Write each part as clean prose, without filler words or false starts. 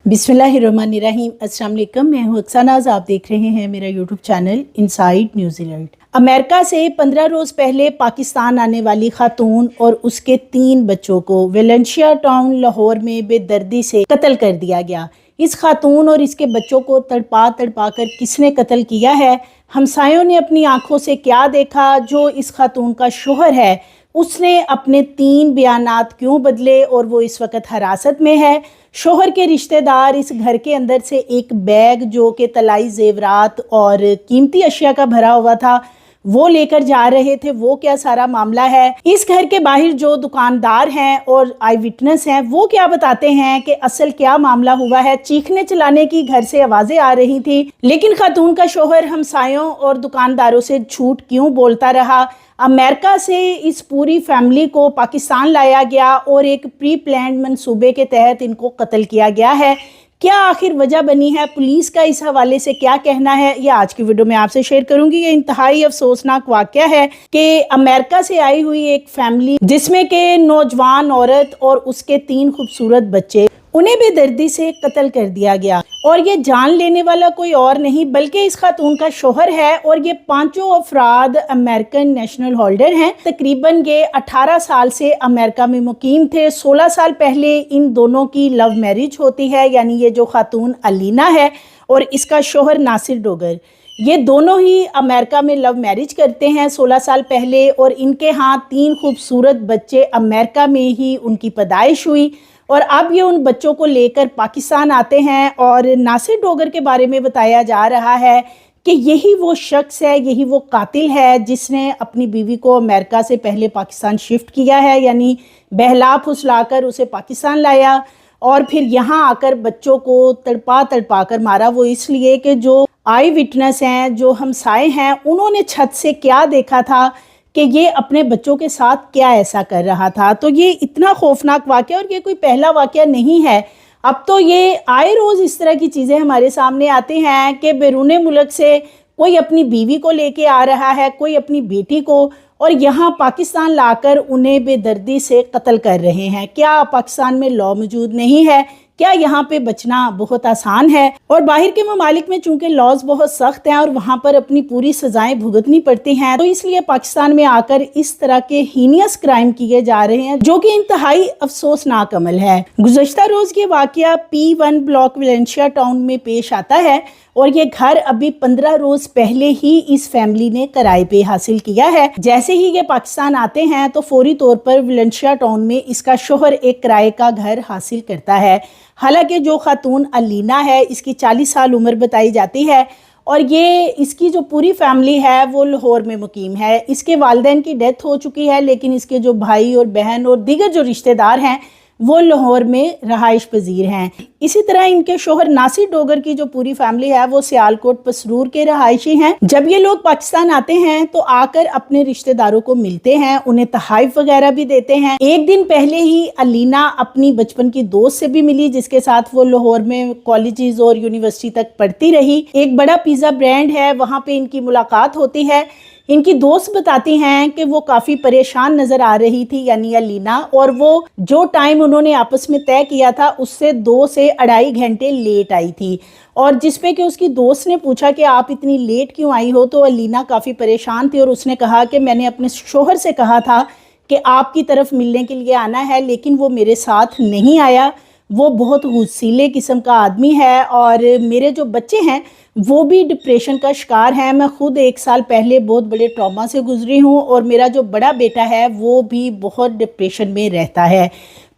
बिस्मिल्लाहिर्रहमानिर्रहीम। अस्सलाम वालेकुम, मैं हूं अक्सानाज़। आप देख रहे हैं मेरा YouTube channel inside New Zealand. America से 15 रोज़ पहले पाकिस्तान आने वाली खातून और उसके 3 बच्चों को वेलेंशिया टाउन लाहौर में बेदर्दी से कत्ल कर दिया गया। इस खातून और इसके बच्चों को तड़पा तड़पा कर किसने कत्ल किया है, हमसायों ने अपनी आंखों से क्या देखा, जो इस खातून का शोहर है उसने अपने 3 बयानात क्यों बदले और वो इस वक्त हिरासत में है। शोहर के रिश्तेदार इस घर के अंदर से एक बैग जो कि तलाई जेवरात और कीमती अशिया का भरा हुआ था वो लेकर जा रहे थे, वो क्या सारा मामला है। इस घर के बाहर जो दुकानदार हैं और आई विटनेस हैं वो क्या बताते हैं कि असल क्या मामला हुआ है। चीखने चिल्लाने की घर से आवाजें आ रही थी, लेकिन खातून का शोहर हमसायों और दुकानदारों से झूठ क्यों बोलता रहा। अमेरिका से इस पूरी फैमिली को पाकिस्तान लाया गया और एक प्री प्लान्ड मंसूबे के तहत इनको कत्ल किया गया है। क्या आखिर वजह बनी है, पुलिस का इस हवाले से क्या कहना है, यह आज की वीडियो में आपसे शेयर करूंगी। ये इंतहाई अफसोसनाक वाकया है कि अमेरिका से आई हुई एक फैमिली जिसमें के नौजवान औरत और उसके 3 खूबसूरत बच्चे, उन्हें बेदर्दी से कत्ल कर दिया गया। और ये जान लेने वाला कोई और नहीं बल्कि इस खातून का शोहर है। और ये 5 अफराद अमेरिकन नेशनल होल्डर हैं। तकरीबन ये 18 साल से अमेरिका में मुकीम थे। 16 साल पहले इन दोनों की लव मैरिज होती है, यानी ये जो खातून अलीना है और इसका शोहर नासिर डोगर, ये दोनों ही अमेरिका में लव मैरिज करते हैं 16 साल पहले। और इनके यहाँ 3 खूबसूरत बच्चे अमेरिका में ही उनकी पैदाइश हुई और अब ये उन बच्चों को लेकर पाकिस्तान आते हैं। और नासिर डोगर के बारे में बताया जा रहा है कि यही वो शख्स है, यही वो कातिल है जिसने अपनी बीवी को अमेरिका से पहले पाकिस्तान शिफ्ट किया है, यानी बहला फुसला कर उसे पाकिस्तान लाया और फिर यहाँ आकर बच्चों को तड़पा तड़पा कर मारा। वो इसलिए कि जो आई विटनेस हैं, जो हमसाए हैं, उन्होंने छत से क्या देखा था कि ये अपने बच्चों के साथ क्या ऐसा कर रहा था। तो ये इतना खौफनाक वाकया, और ये कोई पहला वाकया नहीं है। अब तो ये आए रोज़ इस तरह की चीज़ें हमारे सामने आती हैं कि बैरून मुल्क से कोई अपनी बीवी को लेके आ रहा है, कोई अपनी बेटी को, और यहाँ पाकिस्तान लाकर उन्हें बेदर्दी से कत्ल कर रहे हैं। क्या पाकिस्तान में लॉ मौजूद नहीं है? क्या यहाँ पे बचना बहुत आसान है? और बाहर के ममालिक में चूंकि लॉज बहुत सख्त हैं और वहाँ पर अपनी पूरी सजाएं भुगतनी पड़ती हैं, तो इसलिए पाकिस्तान में आकर इस तरह के हीनियस क्राइम किए जा रहे हैं, जो कि इंतहाई अफसोसनाक अमल है। गुज़श्ता रोज ये वाकया P1 ब्लॉक वेलेंशिया टाउन में पेश आता है और ये घर अभी 15 रोज पहले ही इस फैमिली ने किराए पे हासिल किया है। जैसे ही ये पाकिस्तान आते हैं तो फौरी तौर पर वेलेंशिया टाउन में इसका शोहर एक किराए का घर हासिल करता है। हालांकि जो खातून अलीना है इसकी 40 साल उम्र बताई जाती है और ये इसकी जो पूरी फैमिली है वो लाहौर में मुकीम है। इसके वालिदैन की डेथ हो चुकी है, लेकिन इसके जो भाई और बहन और दीगर जो रिश्तेदार हैं वो लाहौर में रहाइश पजीर हैं। इसी तरह इनके शोहर नासिर डोगर की जो पूरी फैमिली है वो सियालकोट पसरूर के रहायशी हैं। जब ये लोग पाकिस्तान आते हैं तो आकर अपने रिश्तेदारों को मिलते हैं, उन्हें तहाइफ वगैरह भी देते हैं। एक दिन पहले ही अलीना अपनी बचपन की दोस्त से भी मिली जिसके साथ वो लाहौर में कॉलेजेस और यूनिवर्सिटी तक पढ़ती रही। एक बड़ा पिज़्ज़ा ब्रांड है, वहाँ पे इनकी मुलाकात होती है। इनकी दोस्त बताती हैं कि वो काफ़ी परेशान नज़र आ रही थी, यानी अलीना, और वो जो टाइम उन्होंने आपस में तय किया था उससे 2 से 2.5 घंटे लेट आई थी। और जिस पे कि उसकी दोस्त ने पूछा कि आप इतनी लेट क्यों आई हो, तो अलीना काफ़ी परेशान थी और उसने कहा कि मैंने अपने शोहर से कहा था कि आपकी तरफ मिलने के लिए आना है, लेकिन वो मेरे साथ नहीं आया। वो बहुत गुस्सीले किस्म का आदमी है और मेरे जो बच्चे हैं वो भी डिप्रेशन का शिकार है। मैं खुद 1 साल पहले बहुत बड़े ट्रॉमा से गुजरी हूँ और मेरा जो बड़ा बेटा है वो भी बहुत डिप्रेशन में रहता है।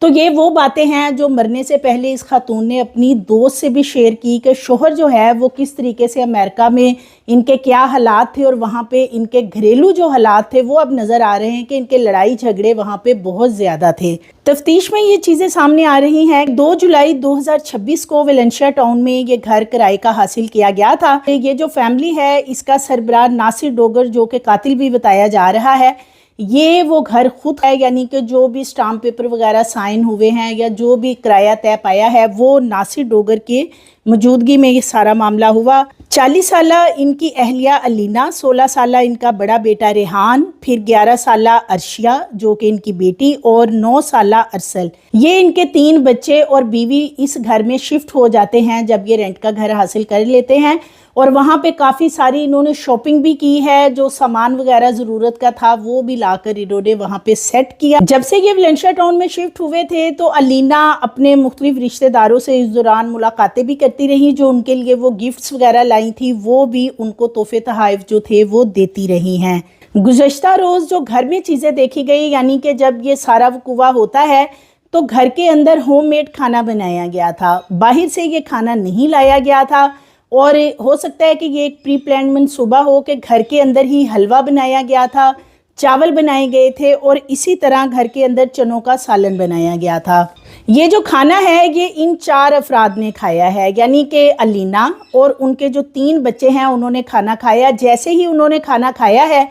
तो ये वो बातें हैं जो मरने से पहले इस खातून ने अपनी दोस्त से भी शेयर की कि शोहर जो है वो किस तरीके से अमेरिका में इनके क्या हालात थे और वहाँ पे इनके घरेलू जो हालात थे वो अब नज़र आ रहे हैं कि इनके लड़ाई झगड़े वहाँ पे बहुत ज़्यादा थे। तफ्तीश में ये चीज़ें सामने आ रही हैं। 2 जुलाई 2026 को वेलेंशिया टाउन में ये घर किराए का हासिल किया गया था। ये जो फैमिली है इसका सरबराह नासिर डोगर, जो कि कातिल भी बताया जा रहा है, ये वो घर खुद है, यानी कि जो भी स्टाम्प पेपर वगैरह साइन हुए हैं या जो भी किराया तय पाया है वो नासिर डोगर के मौजूदगी में ये सारा मामला हुआ। 40 साल इनकी अहलिया अलीना, 16 साल इनका बड़ा बेटा रेहान, फिर 11 साल अर्शिया जो कि इनकी बेटी, और 9 साल अरसल। ये इनके 3 बच्चे और बीवी इस घर में शिफ्ट हो जाते हैं जब ये रेंट का घर हासिल कर लेते हैं, और वहाँ पे काफ़ी सारी इन्होंने शॉपिंग भी की है। जो सामान वगैरह ज़रूरत का था वो भी लाकर इन्होंने वहाँ पे सेट किया। जब से ये वेलेंशिया टाउन में शिफ्ट हुए थे तो अलीना अपने मुख्तलिफ रिश्तेदारों से इस दौरान मुलाकातें भी करती रही, जो उनके लिए वो गिफ्ट्स वगैरह लाई थी वो भी उनको तोहफे तोहफ़ जो थे वो देती रही हैं। गुज़श्ता रोज़ जो घर में चीज़ें देखी गई, यानी कि जब ये सारा वक़ूआ होता है तो घर के अंदर होममेड खाना बनाया गया था, बाहर से ये खाना नहीं लाया गया था। और हो सकता है कि ये एक प्री प्लान मंसूबा हो कि घर के अंदर ही हलवा बनाया गया था, चावल बनाए गए थे, और इसी तरह घर के अंदर चनों का सालन बनाया गया था। ये जो खाना है ये इन 4 अफराद ने खाया है, यानी कि अलीना और उनके जो 3 बच्चे हैं उन्होंने खाना खाया। जैसे ही उन्होंने खाना खाया है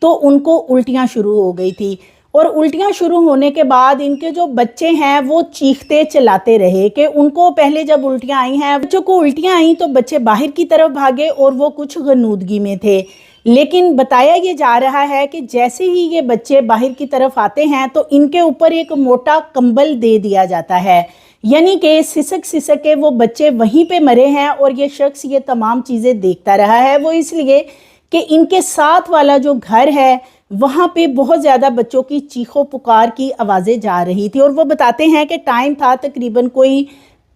तो उनको उल्टियाँ शुरू हो गई थी, और उल्टियाँ शुरू होने के बाद इनके जो बच्चे हैं वो चीखते चिल्लाते रहे कि उनको पहले जब उल्टियाँ आई हैं, बच्चों को उल्टियाँ आई तो बच्चे बाहर की तरफ भागे और वो कुछ गनूदगी में थे। लेकिन बताया ये जा रहा है कि जैसे ही ये बच्चे बाहर की तरफ आते हैं तो इनके ऊपर एक मोटा कंबल दे दिया जाता है, यानी कि सिसक सिसक के वो बच्चे वहीं पे मरे हैं। और ये शख्स ये तमाम चीज़ें देखता रहा है, वो इसलिए कि इनके साथ वाला जो घर है वहाँ पे बहुत ज़्यादा बच्चों की चीखों पुकार की आवाज़ें जा रही थी। और वो बताते हैं कि टाइम था तकरीबन कोई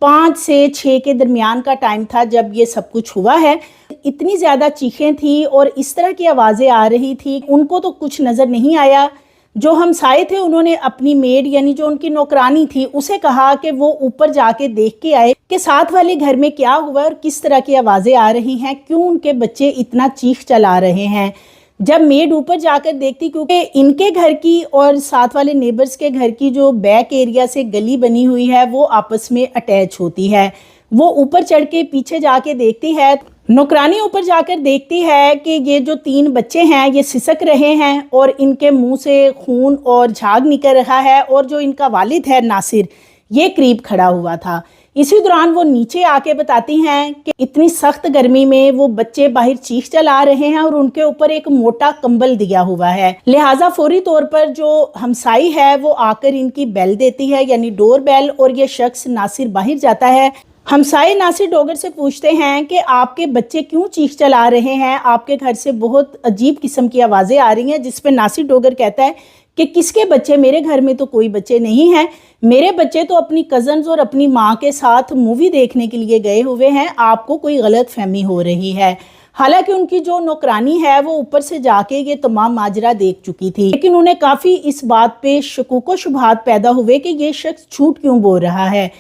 5 से 6 के दरमियान का टाइम था जब ये सब कुछ हुआ है। इतनी ज़्यादा चीखें थी और इस तरह की आवाज़ें आ रही थी, उनको तो कुछ नज़र नहीं आया। जो हमसाए थे उन्होंने अपनी मेड यानी जो उनकी नौकरानी थी उसे कहा कि वो ऊपर जाके देख के आए कि साथ वाले घर में क्या हुआ और किस तरह की आवाज़ें आ रही हैं, क्यों उनके बच्चे इतना चीख चला रहे हैं। जब मेड ऊपर जाकर देखती, क्योंकि इनके घर की और साथ वाले नेबर्स के घर की जो बैक एरिया से गली बनी हुई है वो आपस में अटैच होती है, वो ऊपर चढ़ के पीछे जाके देखती है। नौकरानी ऊपर जाकर देखती है कि ये जो 3 बच्चे हैं ये सिसक रहे हैं और इनके मुंह से खून और झाग निकल रहा है, और जो इनका वालिद है नासिर ये करीब खड़ा हुआ था। इसी दौरान वो नीचे आके बताती हैं कि इतनी सख्त गर्मी में वो बच्चे बाहर चीख चला रहे हैं और उनके ऊपर एक मोटा कंबल दिया हुआ है। लिहाजा फौरी तौर पर जो हमसाई है वो आकर इनकी बेल देती है, यानी डोर बेल, और ये शख्स नासिर बाहर जाता है। हमसाए नासिर डोगर से पूछते हैं कि आपके बच्चे क्यों चीख चला रहे हैं, आपके घर से बहुत अजीब किस्म की आवाज़ें आ रही हैं। जिस पे नासिर डोगर कहता है कि किसके बच्चे, मेरे घर में तो कोई बच्चे नहीं हैं, मेरे बच्चे तो अपनी कज़न्स और अपनी माँ के साथ मूवी देखने के लिए गए हुए हैं, आपको कोई गलत फहमी हो रही है। हालांकि उनकी जो नौकरानी है वो ऊपर से जाके ये तमाम माजरा देख चुकी थी, लेकिन उन्हें काफ़ी इस बात पे शकूक व शुबहात पैदा हुए कि ये शख्स झूठ क्यों बोल रहा है।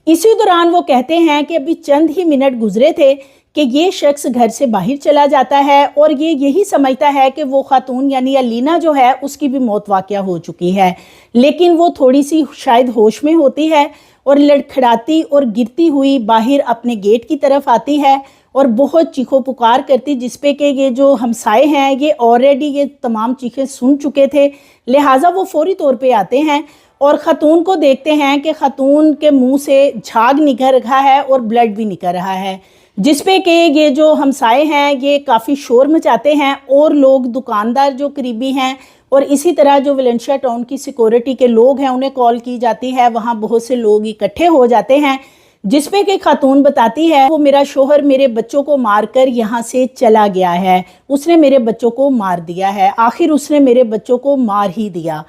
इसी दौरान वो कहते हैं कि अभी चंद ही मिनट गुजरे थे कि ये शख्स घर से बाहर चला जाता है और ये यही समझता है कि वो खातून यानी अलीना जो है उसकी भी मौत वाक़या हो चुकी है, लेकिन वो थोड़ी सी शायद होश में होती है और लड़खड़ाती और गिरती हुई बाहर अपने गेट की तरफ आती है और बहुत चीखों पुकार करती, जिसपे कि ये जो हमसाए हैं ये ऑलरेडी ये तमाम चीखें सुन चुके थे। लिहाजा वो फौरी तौर पे आते हैं और ख़ातून को देखते हैं कि ख़ातून के मुंह से झाग निकल रहा है और ब्लड भी निकल रहा है, जिस पे कि ये जो हमसाए हैं ये काफ़ी शोर मचाते हैं और लोग दुकानदार जो करीबी हैं और इसी तरह जो वेलेंशिया टाउन की सिक्योरिटी के लोग हैं उन्हें कॉल की जाती है। वहाँ बहुत से लोग इकट्ठे हो जाते हैं, जिस पे कि खातून बताती है वो मेरा शोहर मेरे बच्चों को मारकर यहाँ से चला गया है, उसने मेरे बच्चों को मार दिया है, आखिर उसने मेरे बच्चों को मार ही दिया।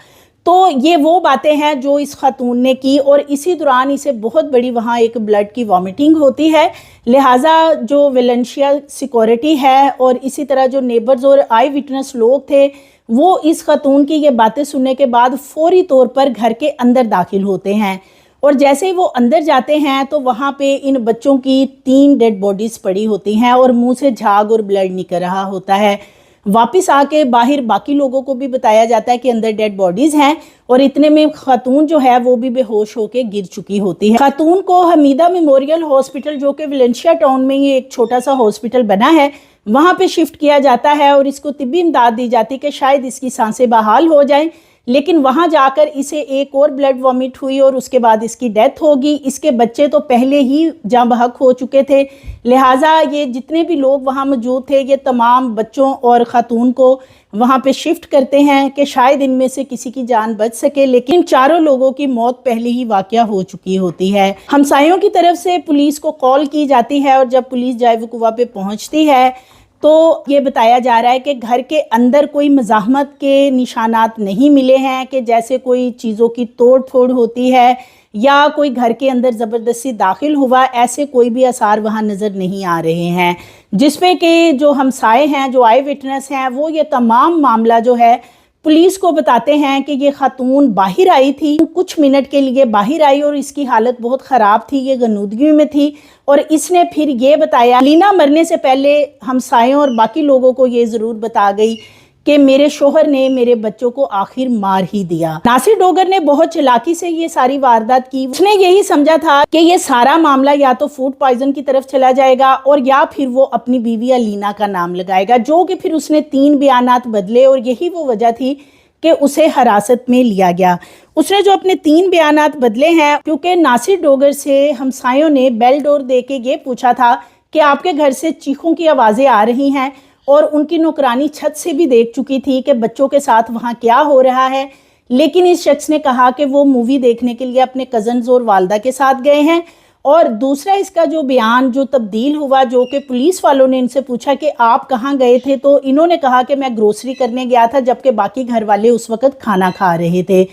तो ये वो बातें हैं जो इस खातून ने की और इसी दौरान इसे बहुत बड़ी वहाँ एक ब्लड की वॉमिटिंग होती है। लिहाजा जो वेलेंशिया सिक्योरिटी है और इसी तरह जो नेबर्स और आई विटनेस लोग थे वो इस खातून की ये बातें सुनने के बाद फौरी तौर पर घर के अंदर दाखिल होते हैं और जैसे ही वो अंदर जाते हैं तो वहाँ पे इन बच्चों की 3 डेड बॉडीज़ पड़ी होती हैं और मुंह से झाग और ब्लड निकल रहा होता है। वापस आके बाहर बाकी लोगों को भी बताया जाता है कि अंदर डेड बॉडीज़ हैं और इतने में खातून जो है वो भी बेहोश होकर गिर चुकी होती है। खातून को हमीदा मेमोरियल हॉस्पिटल जो कि वेलेंशिया टाउन में ये एक छोटा सा हॉस्पिटल बना है वहाँ पे शिफ्ट किया जाता है और इसको तिब्बी इमदाद दी जाती है कि शायद इसकी सांसें बहाल हो जाएं, لیکن وہاں جا کر اسے ایک اور بلڈ وامٹ ہوئی اور اس کے بعد اس کی ڈیتھ ہوگی۔ اس کے بچے تو پہلے ہی جاں بحق ہو چکے تھے، لہٰذا یہ جتنے بھی لوگ وہاں موجود تھے یہ تمام بچوں اور خاتون کو وہاں پہ شفٹ کرتے ہیں کہ شاید ان میں سے کسی کی جان بچ سکے، لیکن چاروں لوگوں کی موت پہلے ہی واقعہ ہو چکی ہوتی ہے۔ ہمسایوں کی طرف سے پولیس کو کال کی جاتی ہے اور جب پولیس جائے وقوع پہ پہنچتی ہے تو یہ بتایا جا رہا ہے کہ گھر کے اندر کوئی مزاحمت کے نشانات نہیں ملے ہیں، کہ جیسے کوئی چیزوں کی توڑ پھوڑ ہوتی ہے یا کوئی گھر کے اندر زبردستی داخل ہوا، ایسے کوئی بھی آثار وہاں نظر نہیں آ رہے ہیں، جس پہ کہ جو ہمسائے ہیں، جو آئی وٹنس ہیں، وہ یہ تمام معاملہ جو ہے پولیس کو بتاتے ہیں کہ یہ خاتون باہر آئی تھی، کچھ منٹ کے لیے باہر آئی اور اس کی حالت بہت خراب تھی، یہ غنودگی میں تھی، اور اس نے پھر یہ بتایا، لینا مرنے سے پہلے ہمسایوں اور باقی لوگوں کو یہ ضرور بتا گئی کہ میرے شوہر نے میرے بچوں کو آخر مار ہی دیا۔ ناصر ڈوگر نے بہت چلاکی سے یہ ساری واردات کی، اس نے یہی سمجھا تھا کہ یہ سارا معاملہ یا تو فوڈ پوائزن کی طرف چلا جائے گا اور یا پھر وہ اپنی بیوی الینا کا نام لگائے گا، جو کہ پھر اس نے 3 بیانات بدلے اور یہی وہ وجہ تھی کہ اسے حراست میں لیا گیا۔ اس نے جو اپنے 3 بیانات بدلے ہیں کیونکہ ناصر ڈوگر سے ہمسایوں نے بیل ڈور دے کے یہ پوچھا تھا کہ آپ کے گھر سے چیخوں کی آوازیں آ رہی ہیں، اور ان کی نوکرانی چھت سے بھی دیکھ چکی تھی کہ بچوں کے ساتھ وہاں کیا ہو رہا ہے، لیکن اس شخص نے کہا کہ وہ مووی دیکھنے کے لیے اپنے کزنز اور والدہ کے ساتھ گئے ہیں۔ اور دوسرا اس کا جو بیان جو تبدیل ہوا، جو کہ پولیس والوں نے ان سے پوچھا کہ آپ کہاں گئے تھے، تو انہوں نے کہا کہ میں گروسری کرنے گیا تھا، جبکہ باقی گھر والے اس وقت کھانا کھا رہے تھے،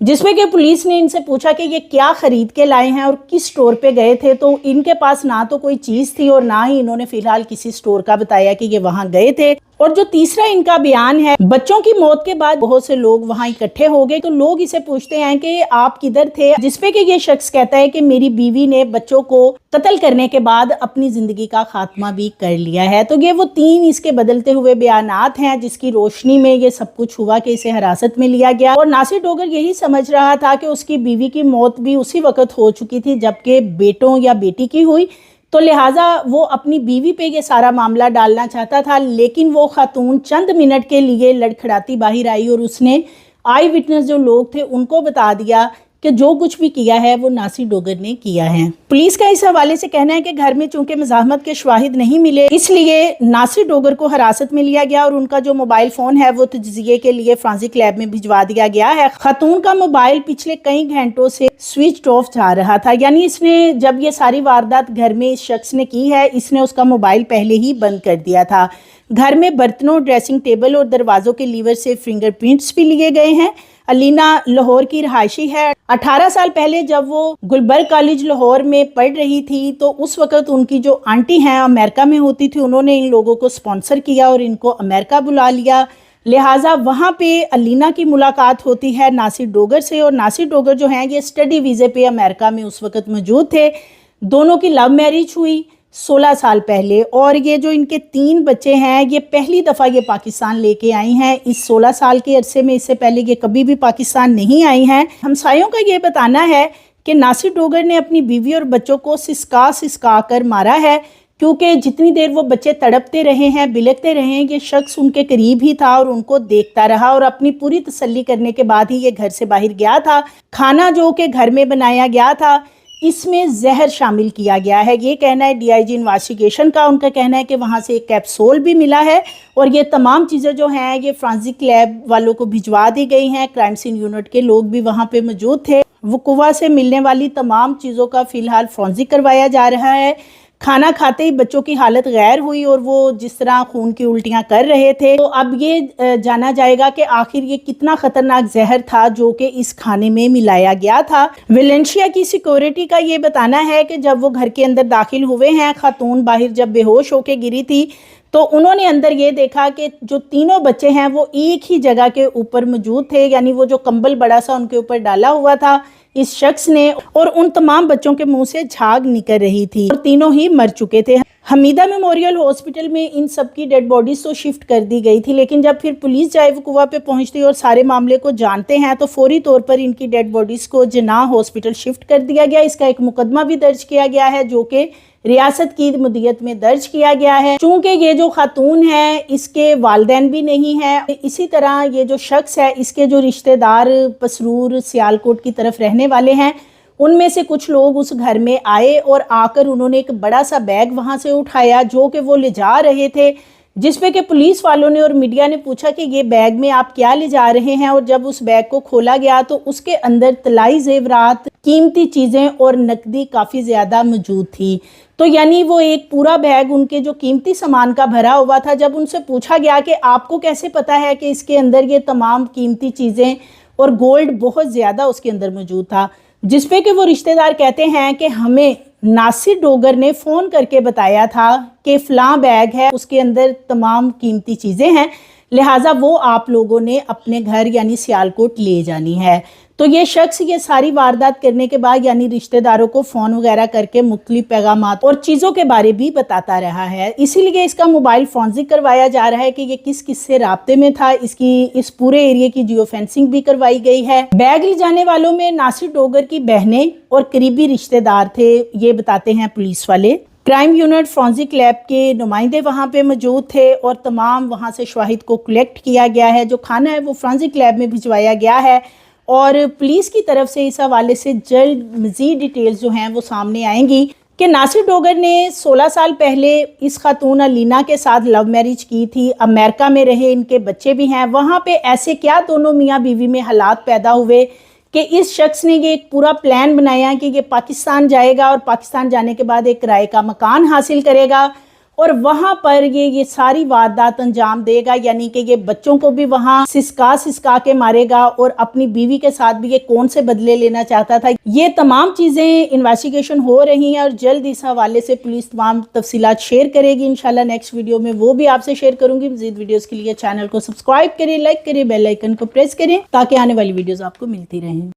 جس میں کہ پولیس نے ان سے پوچھا کہ یہ کیا خرید کے لائے ہیں اور کس سٹور پہ گئے تھے، تو ان کے پاس نہ تو کوئی چیز تھی اور نہ ہی انہوں نے فی الحال کسی سٹور کا بتایا کہ یہ وہاں گئے تھے۔ اور جو تیسرا ان کا بیان ہے، بچوں کی موت کے بعد بہت سے لوگ وہاں اکٹھے ہو گئے تو لوگ اسے پوچھتے ہیں کہ آپ کدھر تھے، جس پہ کہ یہ شخص کہتا ہے کہ میری بیوی نے بچوں کو قتل کرنے کے بعد اپنی زندگی کا خاتمہ بھی کر لیا ہے۔ تو یہ وہ 3 اس کے بدلتے ہوئے بیانات ہیں جس کی روشنی میں یہ سب کچھ ہوا کہ اسے حراست میں لیا گیا، اور ناصر ڈوگر یہی سمجھ رہا تھا کہ اس کی بیوی کی موت بھی اسی وقت ہو چکی تھی جبکہ بیٹوں یا بیٹی کی ہوئی، تو لہٰذا وہ اپنی بیوی پہ یہ سارا معاملہ ڈالنا چاہتا تھا، لیکن وہ خاتون چند منٹ کے لیے لڑکھڑاتی باہر آئی اور اس نے آئی وٹنس جو لوگ تھے ان کو بتا دیا کہ جو کچھ بھی کیا ہے وہ ناصر ڈوگر نے کیا ہے۔ پولیس کا اس حوالے سے کہنا ہے کہ گھر میں چونکہ مزاحمت کے شواہد نہیں ملے، اس لیے ناصر ڈوگر کو حراست میں لیا گیا اور ان کا جو موبائل فون ہے وہ تجزیے کے لیے فرانزک لیب میں بھجوا دیا گیا ہے۔ خاتون کا موبائل پچھلے کئی گھنٹوں سے سوئچ آف جا رہا تھا، یعنی اس نے جب یہ ساری واردات گھر میں اس شخص نے کی ہے، اس نے اس کا موبائل پہلے ہی بند کر دیا تھا۔ گھر میں برتنوں، ڈریسنگ ٹیبل اور دروازوں کے لیور سے فنگر پرنٹس بھی لیے گئے ہیں۔ الینا لاہور کی رہائشی ہے۔ 18 سال پہلے جب وہ گلبرگ کالج لاہور میں پڑھ رہی تھی تو اس وقت ان کی جو آنٹی ہیں امریکہ میں ہوتی تھی، انہوں نے ان لوگوں کو سپانسر کیا اور ان کو امریکہ بلا لیا، لہٰذا وہاں پہ الینا کی ملاقات ہوتی ہے ناصر ڈوگر سے، اور ناصر ڈوگر جو ہیں یہ اسٹڈی ویزے پہ امریکہ میں اس وقت موجود تھے۔ دونوں کی لو میرج ہوئی 16 سال پہلے، اور یہ جو ان کے 3 بچے ہیں یہ پہلی دفعہ یہ پاکستان لے کے آئی ہیں اس 16 سال کے عرصے میں، اس سے پہلے یہ کبھی بھی پاکستان نہیں آئی ہیں۔ ہمسایوں کا یہ بتانا ہے کہ ناصر ڈوگر نے اپنی بیوی اور بچوں کو سسکا کر مارا ہے، کیونکہ جتنی دیر وہ بچے تڑپتے رہے ہیں، بلکتے رہے ہیں، یہ شخص ان کے قریب ہی تھا اور ان کو دیکھتا رہا، اور اپنی پوری تسلی کرنے کے بعد ہی یہ گھر سے باہر گیا تھا۔ کھانا جو کہ گھر میں بنایا گیا تھا اس میں زہر شامل کیا گیا ہے، یہ کہنا ہے ڈی آئی جی انویسٹیگیشن کا، ان کا کہنا ہے کہ وہاں سے ایک کیپسول بھی ملا ہے، اور یہ تمام چیزیں جو ہیں یہ فرانزک لیب والوں کو بھجوا دی گئی ہیں۔ کرائم سین یونٹ کے لوگ بھی وہاں پہ موجود تھے۔ وقوع سے ملنے والی تمام چیزوں کا فی الحال فرانزک کروایا جا رہا ہے۔ کھانا کھاتے ہی بچوں کی حالت غیر ہوئی اور وہ جس طرح خون کی الٹیاں کر رہے تھے، تو اب یہ جانا جائے گا کہ آخر یہ کتنا خطرناک زہر تھا جو کہ اس کھانے میں ملایا گیا تھا۔ ویلنشیا کی سیکیورٹی کا یہ بتانا ہے کہ جب وہ گھر کے اندر داخل ہوئے ہیں، خاتون باہر جب بے ہوش ہو کے گری تھی تو انہوں نے اندر یہ دیکھا کہ جو 3 بچے ہیں وہ ایک ہی جگہ کے اوپر موجود تھے، یعنی وہ جو کمبل بڑا سا ان کے اوپر ڈالا ہوا تھا اس شخص نے، اور ان تمام بچوں کے منہ سے جھاگ نکل رہی تھی اور تینوں ہی مر چکے تھے۔ حمیدہ میموریل ہاسپٹل میں ان سب کی ڈیڈ باڈیز تو شفٹ کر دی گئی تھی، لیکن جب پھر پولیس جائے وقوع پہ پہنچتی اور سارے معاملے کو جانتے ہیں تو فوری طور پر ان کی ڈیڈ باڈیز کو جناح ہاسپٹل شفٹ کر دیا گیا۔ اس کا ایک مقدمہ بھی درج کیا گیا ہے جو کہ ریاست کی مدیریت میں درج کیا گیا ہے۔ چونکہ یہ جو خاتون ہے اس کے والدین بھی نہیں ہیں، اسی طرح یہ جو شخص ہے اس کے جو رشتہ دار پسرور سیالکوٹ کی طرف رہنے والے ہیں، ان میں سے کچھ لوگ اس گھر میں آئے اور آ کر انہوں نے ایک بڑا سا بیگ وہاں سے اٹھایا جو کہ وہ لے جا رہے تھے، جس پہ کہ پولیس والوں نے اور میڈیا نے پوچھا کہ یہ بیگ میں آپ کیا لے جا رہے ہیں، اور جب اس بیگ کو کھولا گیا تو اس کے اندر طلائی زیورات، قیمتی چیزیں اور نقدی کافی زیادہ موجود تھی۔ تو یعنی وہ ایک پورا بیگ ان کے جو قیمتی سامان کا بھرا ہوا تھا۔ جب ان سے پوچھا گیا کہ آپ کو کیسے پتا ہے کہ اس کے اندر یہ تمام قیمتی چیزیں اور گولڈ بہت زیادہ اس کے اندر موجود تھا، جس پہ کہ وہ رشتہ دار کہتے ہیں کہ ہمیں ناصر ڈوگر نے فون کر کے بتایا تھا کہ فلاں بیگ ہے، اس کے اندر تمام قیمتی چیزیں ہیں، لہٰذا وہ آپ لوگوں نے اپنے گھر یعنی سیالکوٹ لے جانی ہے۔ تو یہ شخص یہ ساری واردات کرنے کے بعد یعنی رشتہ داروں کو فون وغیرہ کر کے مختلف پیغامات اور چیزوں کے بارے بھی بتاتا رہا ہے۔ اسی لیے اس کا موبائل فورنزک کروایا جا رہا ہے کہ یہ کس کس سے رابطے میں تھا، اس پورے ایریے کی جیو فینسنگ بھی کروائی گئی ہے۔ بیگ لے جانے والوں میں ناصر ڈوگر کی بہنیں اور قریبی رشتہ دار تھے، یہ بتاتے ہیں پولیس والے۔ کرائم یونٹ فورنزک لیب کے نمائندے وہاں پہ موجود تھے اور تمام وہاں سے شواہد کو کلیکٹ کیا گیا ہے۔ جو کھانا ہے وہ فورنزک لیب میں بھجوایا گیا ہے اور پولیس کی طرف سے اس حوالے سے جلد مزید ڈیٹیلز جو ہیں وہ سامنے آئیں گی کہ ناصر ڈوگر نے 16 سال پہلے اس خاتون الینا کے ساتھ لو میرج کی تھی، امریکہ میں رہے، ان کے بچے بھی ہیں۔ وہاں پہ ایسے کیا دونوں میاں بیوی میں حالات پیدا ہوئے کہ اس شخص نے یہ ایک پورا پلان بنایا کہ یہ پاکستان جائے گا اور پاکستان جانے کے بعد ایک کرائے کا مکان حاصل کرے گا اور وہاں پر یہ ساری واردات انجام دے گا، یعنی کہ یہ بچوں کو بھی وہاں سسکا کے مارے گا اور اپنی بیوی کے ساتھ بھی یہ کون سے بدلے لینا چاہتا تھا۔ یہ تمام چیزیں انویسٹیگیشن ہو رہی ہیں اور جلد اس حوالے سے پولیس تمام تفصیلات شیئر کرے گی انشاءاللہ نیکسٹ ویڈیو میں، وہ بھی آپ سے شیئر کروں گی۔ مزید ویڈیوز کے لیے چینل کو سبسکرائب کریں، لائک کریں، بیل آئیکن کو پریس کریں تاکہ آنے والی ویڈیوز آپ کو ملتی رہیں۔